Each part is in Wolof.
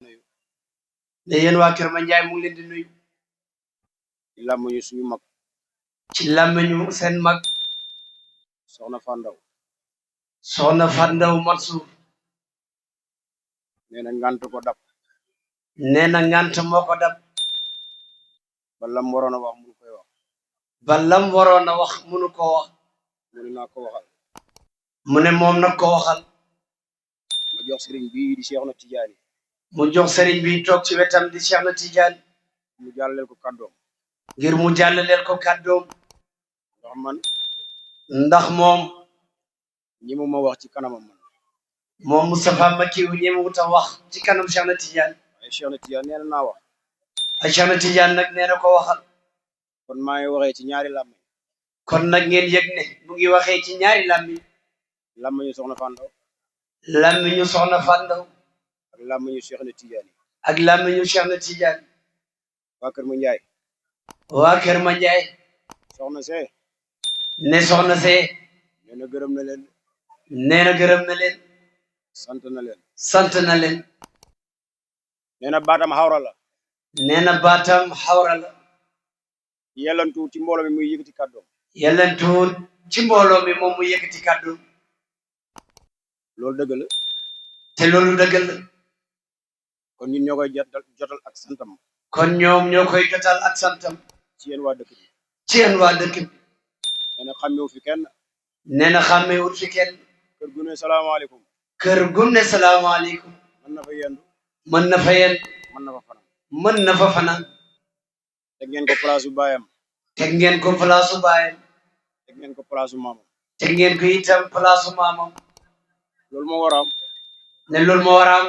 nuyu ne yéen waa Kër Mandiaye mu ngi leen di nuyu ci làmmiñu suñu mag ci làmmiñu seen mag soxna Fandaw soxna Fandaw Mansour nee na ngant ko dab nee na ngant moo ko dab ba lam waroon a wax mu koy wax ba lam waroon a wax munu ko wax mu ne naa ko waxal mu ne moom nag ko waxal ma jox sëriñ bii di Cheikh na Tidiane mu jox sëriñ bi toog ci wetam di Cheikh na Tidiane mu jàllale ko kàddoom ngir mu jàllaleel ko kàddoom ndax man ndax moom ñi mu ma wax ci kanamam man moom Moustapha Makiyu ñemewut a wax ci kanam Cheikh na Tidiane ay Cheikh na Tidiane nee na naa wax ay Cheikh na Tidiane nag nee na ko waxal kon maa ngi waxee ci ñaari làmmiñ kon nag ngeen yëg ne mu ngi waxee ci ñaari làmmiñ làmmiñu soxna Fandaw làmmiñu soxna Fandaw ak làmmiñu Cheikh na Tidiane ak làmmiñu Cheikh na Tidiane waa Kër Mandiaye waa Kër Mandiaye soxna see ne soxna see nee na gërëm na leen nee na gërëm na leen sant na leen sant na leen nee na baatam xawra la nee na baatam xawra la yellantu ci mbooloo mi muy yëkkati kàddoom yellantuwul ci mbooloo mi moom mu yëkkati kàddu loolu dëgg la te loolu dëggal la kon ñun ñoo koy jotal ak santam kon ñoom ñoo koy jotal ak santam ci yéen waa dëkk bi ci yéen waa dëkk bi nee na xàmmewu fi kenn nee na xàmmewut fi kenn kër gu ne salaamaaleykum kër gum ne salaamaaleykum mën na fa yendu mën na fa yenn mën na fa fanaan mën na fa fanaan teg ngeen ko place u baayam teg ngeen ko palaasu baayam teg ngeen ko place u maamam teg ngeen ko itam palaasu maamam loolu moo war a am ne loolu moo war a am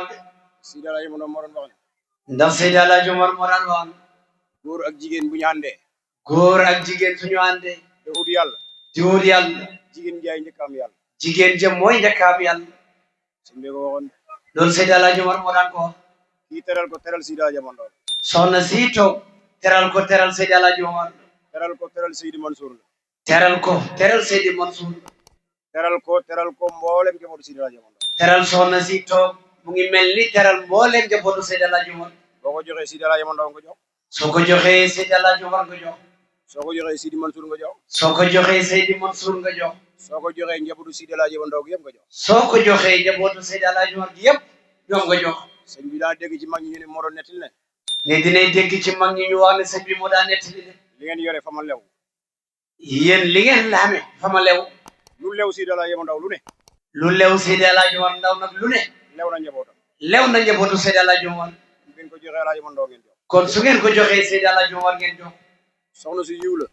si dala yimo moo doon wax ne ndax Seydi Alaaji Omar moo daan wax góor ak jigéen bu ñu àndee góor ak jigéen suñu àndee te ut yàlla di wut yàlla jigéen jaay njëkk am yàlla jigéen jëm mooy njëkk am yàlla sëñ bi ko waxoon loolu Seydi Alaaji Omar moo daan ko wax kii teral ko teral si dala jamono soxna si toog teral ko teral Seydi Alaaji Omar teral ko teral Seydi Mansour la teral ko teral Seydi Mansour teral ko mboolem njabootu si dala jamono teral soxna si toog mu ngi mel ni teral mbooleem njabootu Seydi Alaaji Omar boo ko joxee si dala jamono nga jox soo ko joxee Seydi Alaaji Omar nga jox soo ko joxee Seydi Mansour nga jox soo ko joxee Seydi Mansour nga jox soo ko joxee njabootu si dala jamono yëpp nga jox soo ko joxee njabootu Seydi Alaaji Omar gi yëpp ñoom nga jox sëñ bi daa dégg ci mag ñi ñu ne moo doon nettali ne ne dinay dégg ci mag ñi ñu wax ne sëñ bi moo daa nettali ne li ngeen yore fa ma lew yéen li ngeen laame fa ma lew lu lew si dala jamono lu ne lu lew Seydi Alaaji Omar ndaw nag lu ne lew na njabootam lew na njabootu Seydi Alaaji Omar ngeen ko joxee Alaaji Mandaw ngeen jox kon su ngeen ko joxee Seydi Alaaji Omar ngeen jox soxna su yiw la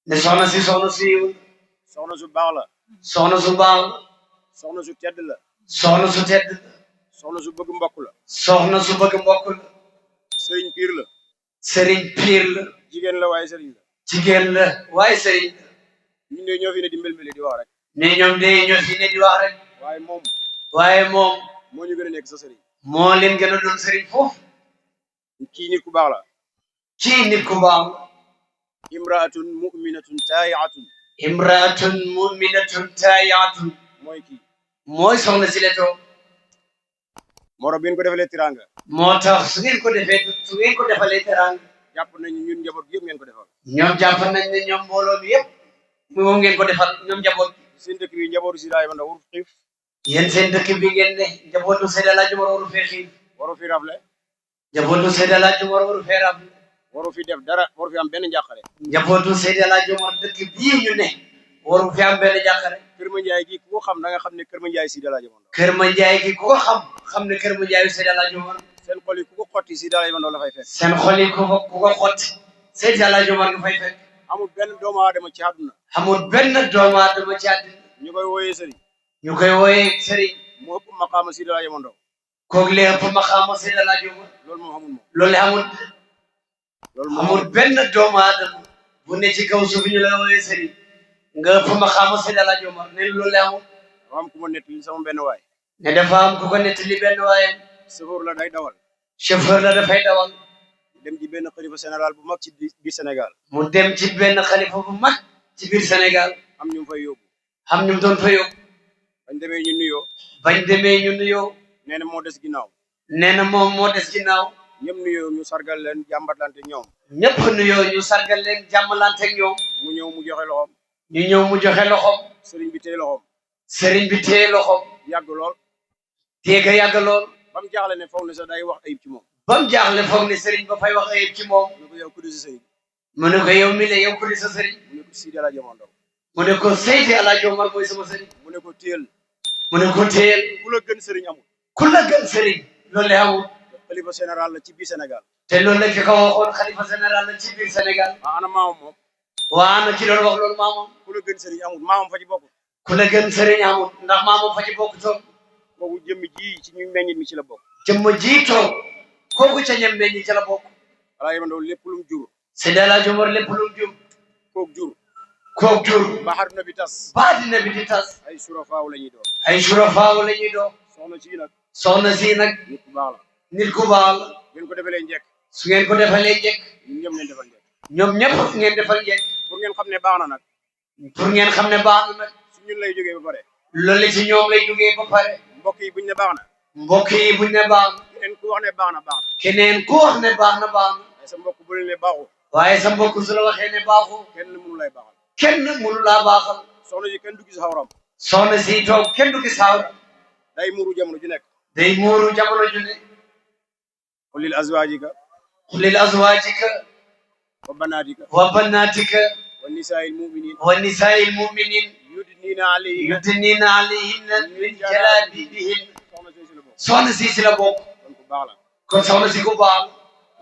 ne soxna si soxna su yiw soxna su baax la soxna su baax soxna su tedd la soxna su tedd soxna su bëgg mbokk la soxna su bëgg mbokk la sëriñ piir la sëriñ piir la jigéen la waaye sëriñ la jigéen la waaye sëriñ la ñun de ñoo fi ne di mbel mbeli di wax rek ne ñoom de ñoo fi ne di wax rek waaye moom moo ñu gën a nekk sa sëriñ moo leen gën a doon sëriñ foofu kii nit ku baax la kii nit ku baax imraatun muminatun taayiatun imraatun muminatun taayiatun mooy kii mooy soxna si le toog moro bi ñu ko defalee tiranga moo tax su ngeen ko defalee teranga jàpp nañu ñun njaboot gi yëpp ngeen ko defal ñoom jàpp nañ ne ñoom mbooloo bi yëpp moom ngeen ko defal ñoom njaboot seen dëkk bi njabootu si daay Mandaw waru xiif yéen seen dëkk bi ngeen ne njabootu Seydi Alaaji Omar waru fee xiif waru fi rafle njabootu Seydi Alaaji Omar waru fee rafle waru fi def dara waru fi am benn njàqare njabootu Seydi Alaaji Omar dëkk bii ñu ne waru fi am benn jàqare Kër Mandiaye gi ku ko xam da nga xam ne Kër Mandiaye si Alaaji Mandaw Kër Mandiaye gi ku ko xam ne Kër Mandiaye Seydi Alaaji Omar seen xol yi ku ko xotti si Alaaji Mandaw la fay fekk seen xol yi ku ko xotti Seydi Alaaji Omar nga fay fekk amul benn doomu aadama ci àdduna amul benn doomu aadama ci àddina ñu koy wooyee sëriñ ñu koy wooyee sëriñ mu ëpp maqaama si Alaaji Mandaw kooku lee ëpp maqaama Seydi Alaaji Omar loolu moom amul moom loolu amul loolu moom amul benn doomu aadama bu ne ci kaw suuf ñu la wooyee sëriñ nga ëpp maqaama Seydi Alaaji Omar ne loolu amul dafa am ku ma nettali sama benn waay ne dafa am ku ko nettali benn waaye chauffeur la day dawal chauffeur la dafay dawal dem ci benn xalifa général bu mag ci biir Sénégal mu dem ci benn xalifa bu mag ci biir Sénégal am ñu fay yóbbu xam ñu doon fa yóbbu bañ demee ñu nuyoo bañ demee ñu nuyoo nee na moo des ginnaaw nee na moom moo des ginnaaw ñëpp nuyoo ñu sargal leen jàmbatlante ñoom ñëpp nuyoo ñu sargal leen jàmmalante ak ñoom mu ñëw mu joxe loxoom ñu ñëw mu joxe loxoom sëriñ bi téye loxoom sëriñ bi téye loxoom yàgg lool téega yàgg lool ba mu jaaxle ne foog ne sax day wax ayib ci moom ba mu jaaxle foog ne sëriñ ba fay wax ayib ci moom mu ne ko yow ku di sa sëriñ mu ne ko yow mi le yow ku di sa sëriñ mu ne ko Sidi Alaaji Omar Ndaw mu ne ko Seydi Alaaji Omar mooy sama sëriñ mu ne ko téyel mu ne ko téyel ku la gën sëriñ amul ku la gën sëriñ loolu la amul xalifa général la ci biir Sénégal te loolu la ki ko waxoon xalifa général la ci biir Sénégal ana maamam moom waa na ci doon wax loolu maamam ku la gën sëriñ amul maamam fa ci bokk ku la gën sëriñ amul ndax maamam fa ci bokk toog boobu jëmmi ji ci ñu meññit mi ci la bokk jëmm jiitoo kooku ca ñem meññi ca la bokk Alaaji Omar Ndaw lépp lu mu jur Seydi Alaaji Omar lépp lu mu jur kook jur ba àdduna bi tas ba dina bi di tas ay surafaaw la ñuy doon ay surafaaw la ñuy doon soxna si nag soxna si nag nit ku baax la nit ku baax la ngeen ko defalee njëkk su ngeen ko defalee njëkk ñun ñëpp ngeen defal njëkk ñoom ñëpp ngeen defal njëkk pour ngeen xam ne baax na nag pour ngeen xam ne baax na nag su ñun lay jógee ba pare loolu ci ñoom lay jógee ba pare mbokk yi buñ ne baax na mbokk yi buñ ne baax na keneen ku wax ne baax na baax na keneen ku wax ne baax na baax na ay sa mbokk bu leen ne baaxul waaye sa mbokk su la waxee ne baaxu kenn mënu lay baaxal kenn mënu laa baaxal soxna si kenn du gis xawram soxna si toog kenn du gis xawra day muuru jamono ju nekk day muuru jamono ju ne qul lil azwaajika qul lil azwaajika wa banaatika wa banaatika wa nisaa'il mu'miniin wa nisaa'il mu'miniin yudniina alayhinna yudniina alayhinna min jalaabibihin soxna si si la bokk soxna si si la bokk kon ku baax la kon soxna si ku baax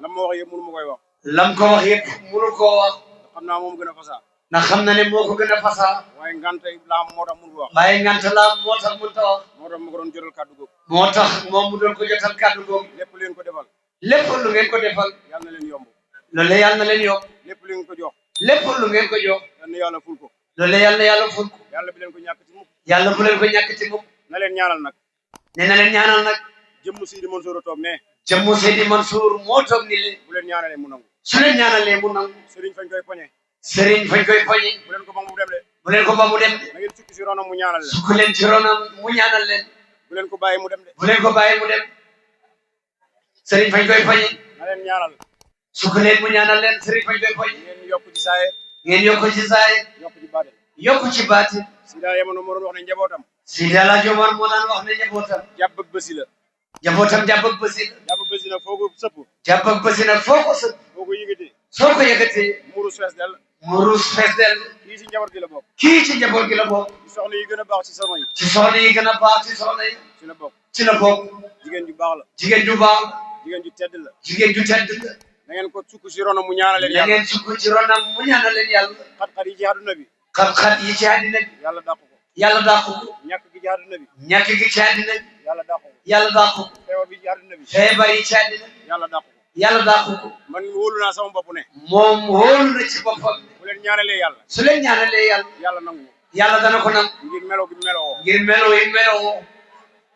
lam ma wax yëpp mënu ma koy wax lam ko wax yëpp mënu koo wax xam naa moom gën a fasaa ndax xam na ne moo ko gën a fasaa waaye ngante laa moo tax mënu wax waaye ngant la moo tax mënut a wax moo tax ma ko doon jotal kàddu googu moo tax moom mu doon ko jotal kàddu googu lépp leen ko defal lépp lu ngeen ko defal yal na leen yomb loolu yàlla na leen yokk lépp leen ko jox lépp lu ngeen ko jox yal na yàlla ful ko loolu yàlla na yàlla ful ko yàlla bi leen ko ñàkk ci mukk yàlla bu leen ko ñàkk ci mukk na leen ñaanal nag nee na leen ñaanal nag jëmm Sidi Mansour a toog ne jëmmu Seydi Mansour moo toog ni leen bu leen ñaanalee mu nangu su leen ñaanalee mu nangu sëriñ fañ koy poñe sëriñ fañ koy poñi bu leen ko ba mu dem de bu leen ko ba mu dem na ngeen sukki si ronam mu ñaanal leen sukk leen ci ronam mu ñaanal leen bu leen ko bàyyi mu dem de bu leen ko bàyyi mu dem sëriñ fañ koy poñi na leen ñaanal sukk leen mu ñaanal leen sëriñ fañ koy poñi ngeen yokk ci saaye ngeen yokk ci saay yokk ci baatin yokk ci baati si daa yemono moo doon wax ne njabootam Seydi Alaaji Omar moo daan wax ne njabootam jàpp ak bësi la njabootam jàpp ak bësi la jàpp bësi nag foo ko sëpp jàpp ak bësi nag foo ko sëpp foo ko yëgatee soo ko yëgatee murus fees del mu ruus fees del kii si njaboot gi la bokk kii ci njaboot gi la bokk ci soxna yi gën a baax ci soxna yi ci soxna yi gën a baax ci soxna yi ci la bokk ci la bokk jigéen ju baax la jigéen ju baax jigéen ju tedd la jigéen ju tedd la na ngeen ko sukk si ronam mu ñaanal leen na yàlla ngeen sukk ci ronam mu ñaanal leen yàlla xat-xat yi ci àdduna bi xat-xat yi ci àddina bi yàlla dàq ko yàlla dàq ko ñàkk gi ci àdduna bi ñàkk gi ci àddina bi yàlla dàq ko yàlla dàq ko feebar bi ci àdduna bi feebar yi ci àddina bi yàlla dàq ko yàlla dàq ko man wóolu naa sama bopp ne moom wóolu na ci boppam bu leen ñaanalee yàlla su leen ñaanalee yàlla yàlla nangu yàlla dana ko nam ngir melo gi meloo ngir melo yi meloo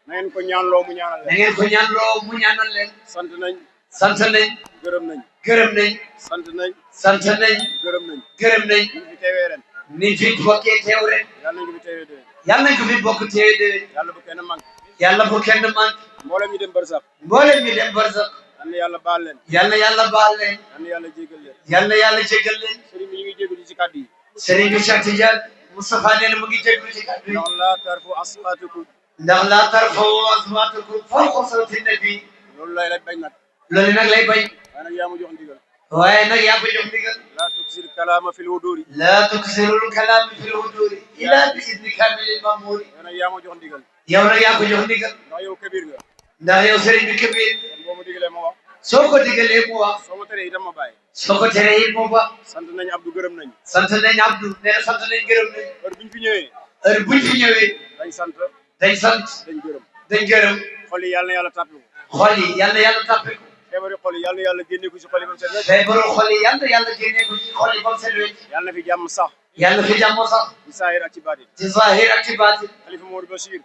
na ngeen ko ñaanloo mu ñaanal na leen ngeen ko ñaanloo mu ñaanal leen sant nañ sant nañ gërëm nañ gërëm nañ sant nañ sant nañ gërëm nañ gërëm nañ ñu fi teewee ren ni fi bokkee teew ren yàlla nañ ko fi teewee déwén yàlla nañ ko fi bokk teewee déwén yàlla bu kenn manqué yàlla bu kenn manqué mboolem ñu dem barsax mboolem ñu dem barzak yal na yàlla baal leen yàlla yàlla baal leen yal na yàlla jégal leen yàlla yàlla jégal leen sëriñ bi ñu ngi jégalu ci kàddu yi Serigne bi Cheikh Tidiane Moustapha nee na mu ngi jégalu ci kàddu yi ndax laa tarfu aswaatukum ndax laa tarfa'u aswaatakum fawqa sawti nabi loolu lay laaj bañ nag loolu nag lay bañ waaye nag yaa ma jox ndigal waaye nag yaa ko jox ndigal laa tuksir kalaama fil wuduuri laa tuksirul kalaama fil huduuri illaa bi izni kaamilil ma'muuri yow nag yaa ma jox ndigal yow nag yaa ko jox ndigal ndax yow kabir nga ndax yow Serigne bi kabir kon boo ma digalee ma wax soo ko digalee mu wax soo ma teree itam ma bàyyi soo ko teree it mu ba sant nañ Abdou gërëm nañ sant nañ Abdou nee na sant nañ gërëm nañ heure buñ fi ñëwee heure buñ fi ñëwee dañ sant dañ sant dañ gërëm dañ gërëm xol yi yàlla na yàlla tàppe ko xol yi yal na yàlla tàppe ko feebari xol yi yàlla na yàlla génne ko si xol yi ba mu set wecc feebaru xol yi yal na yàlla génnee ko ci xol yi ba mu set wecc yàlla na fi jàmm sax yàlla fi jàmm sax ci saahir ak ci baatin ci zahir ak ci baatin Xalifa Modou Bachir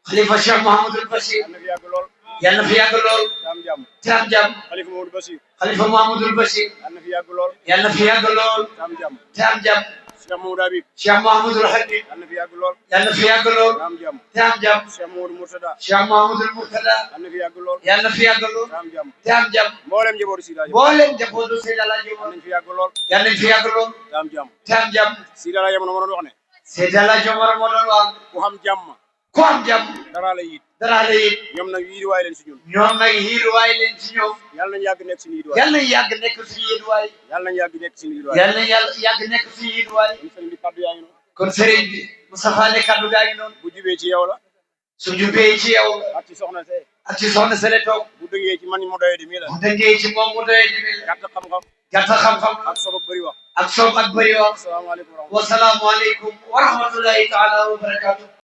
xalifa Cheikh Mouhamadul Bachir yàlla na fi yàgg lool yàlla na fi yàgg lool te am jàmm te am jàmm Xalifa Modou Bachir xalifa Mouhamadul Bachir yàlla na fi yàgg lool yàlla na fi yàgg lool te am jàmm te am jàmm Cheikh Mamadou Habib Cheikh Mahmoudul Habib yal na fi yàgg lool yal na fi yàgg lool te am jàmm te am jàmm Cheikh Mamadou Mourtada Cheikh Mahmoudul Murtada yal na fi yàgg lool yal na fi yàgg lool te am jàmm te am jàmm mboolem njabootu Sidi Hadj mboolem njabootu Seydi Alaaji yal Omar nañ fi yàgg lool yal nañ fi yàgg lool te am jàmm te am jàmm Sidi Hadj Omar moo doon wax ne Seydi Alaaji Omar moo doon wax ku xam jàmm ku am jàmm dara la yit dara la it ñoom nag yiiruwaay leen si ñun ñoom nag yiiruwaay leen ci ñoom yal nañ yàgg nekk suñu yiiruwaay yal nañ yàgg nekk suñu yiiruwaay yal nañ yàgg nekk suñu yiiruwaay yal nañ yàgg nekk suñu yiiruwaay kon sëriñ bi kaddu yaa ngi noonu kon sëriñ bi Moustapha ne kaddu gaa ngi noonu bu jubee ci yow la su jubee ci yow ak ci soxna see ak ci soxna Sele toog bu dëngee ci man mu doyee di mii la bu dëngee ci moom mu doyee di mel gàtt xam-xam gàtt xam-xam ak soog bëri wax ak soob ak bëri wax asalaamaaleykum wa rahmatulah wasalaamualeykum wa rahmatullahi taala wa barakatuh